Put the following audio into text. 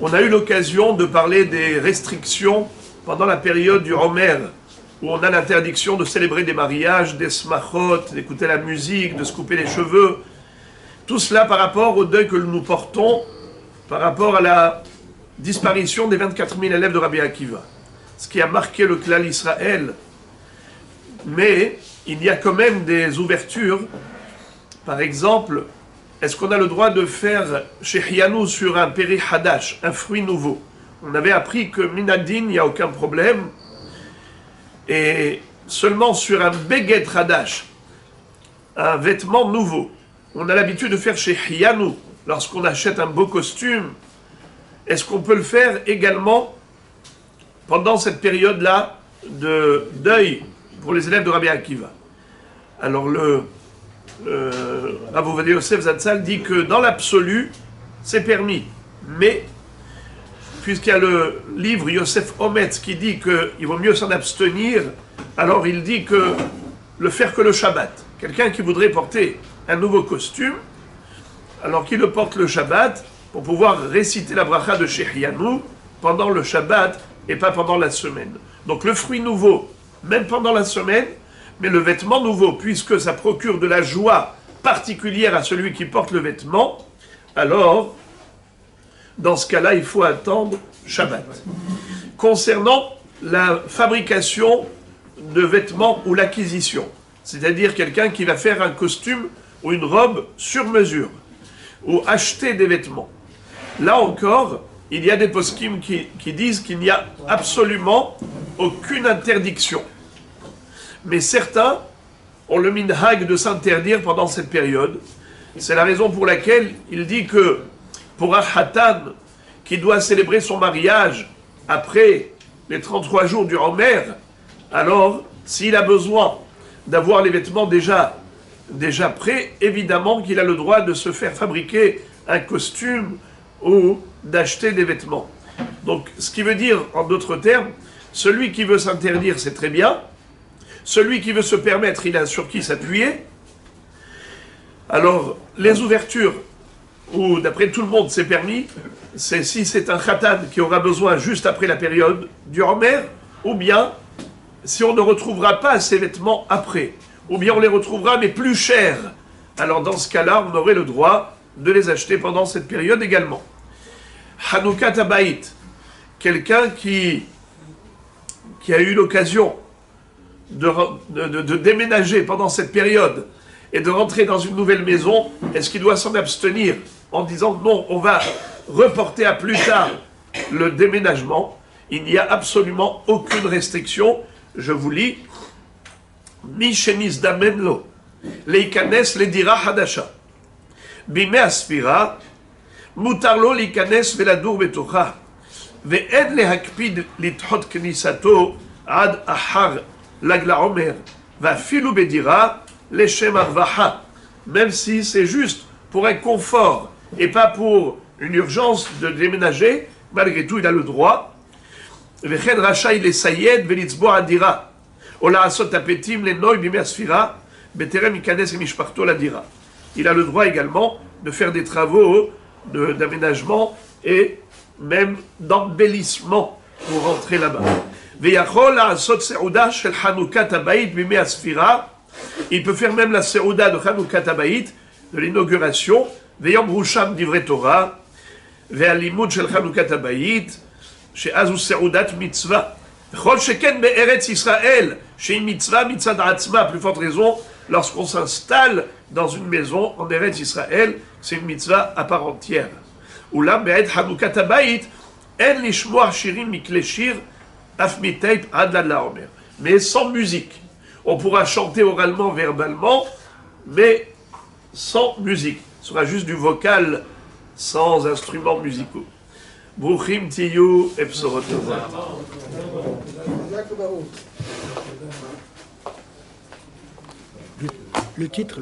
On a eu l'occasion de parler des restrictions pendant la période du Homer, où on a l'interdiction de célébrer des mariages, des smachot, d'écouter la musique, de se couper les cheveux. Tout cela par rapport au deuil que nous portons, par rapport à la disparition des 24 000 élèves de Rabbi Akiva. Ce qui a marqué le clan Israël. Mais il y a quand même des ouvertures. Par exemple, est-ce qu'on a le droit de faire Shehianu sur un Peri Hadash, un fruit nouveau? On avait appris que Minadin, il n'y a aucun problème. Et seulement sur un Beget Hadash, un vêtement nouveau. On a l'habitude de faire Shehianu lorsqu'on achète un beau costume. Est-ce qu'on peut le faire également pendant cette période-là de deuil pour les élèves de Rabbi Akiva? Alors Rav Ovadia Yosef Zatzal dit que dans l'absolu, c'est permis. Mais, puisqu'il y a le livre Yosef Ometz qui dit qu'il vaut mieux s'en abstenir, alors il dit que le faire que le Shabbat. Quelqu'un qui voudrait porter un nouveau costume, alors qu'il le porte le Shabbat, pour pouvoir réciter la bracha de Shehianu pendant le Shabbat et pas pendant la semaine. Donc le fruit nouveau, même pendant la semaine, mais le vêtement nouveau, puisque ça procure de la joie particulière à celui qui porte le vêtement, alors, dans ce cas-là, il faut attendre Shabbat. Concernant la fabrication de vêtements ou l'acquisition, c'est-à-dire quelqu'un qui va faire un costume ou une robe sur mesure, ou acheter des vêtements. Là encore, il y a des poskim qui disent qu'il n'y a absolument aucune interdiction. Mais certains ont le minhag de s'interdire pendant cette période. C'est la raison pour laquelle il dit que pour un hatan qui doit célébrer son mariage après les 33 jours du Homer, alors s'il a besoin d'avoir les vêtements déjà prêts, évidemment qu'il a le droit de se faire fabriquer un costume ou d'acheter des vêtements. Donc ce qui veut dire, en d'autres termes, celui qui veut s'interdire, c'est très bien. Celui qui veut se permettre, il a sur qui s'appuyer. Alors, les ouvertures, où d'après tout le monde c'est permis, c'est si c'est un khatan qui aura besoin juste après la période du Homer, ou bien si on ne retrouvera pas ces vêtements après, ou bien on les retrouvera mais plus chers. Alors dans ce cas-là, on aurait le droit de les acheter pendant cette période également. Hanoukat Habayit, quelqu'un qui a eu l'occasion de déménager pendant cette période et de rentrer dans une nouvelle maison, est-ce qu'il doit s'en abstenir en disant non, on va reporter à plus tard le déménagement? Il n'y a absolument aucune restriction. Je vous lis: Mi shenis damenlo leikanes ledira hadasha bime asfira mutarlo leikanes veladur betocha ve'ed lehakpid lithot knisato ad ahar l'agla Omer va filou bedira leshem arvaha, même si c'est juste pour un confort et pas pour une urgence de déménager, malgré tout il a le droit. Vechen rachai lesayed velitzbo adira ola asot apetim lenoy bime asfira beterem ikanes mishparto ladira. Il a le droit également de faire des travaux d'aménagement et même d'embellissement pour rentrer là-bas. Il peut faire même la Seouda de Chanoukat Habayit, de l'inauguration, Veyom Rusham Divrei Torah, Ve'alimud shel Chanoukat Habayit, she'azu Seoudat mitzvah. Chol sheken be'eretz Israël, she'im mitzvah mitzad atzma, plus forte raison, lorsqu'on s'installe dans une maison en Eretz Israël, c'est une mitzvah à part entière. Oulam be'ed Chanoukat Habayit, en lishmoa shirim mikle shir, mais sans musique. On pourra chanter oralement, verbalement, mais sans musique. Ce sera juste du vocal, sans instruments musicaux. Bruchim tiyu et bsorot tova. Le titre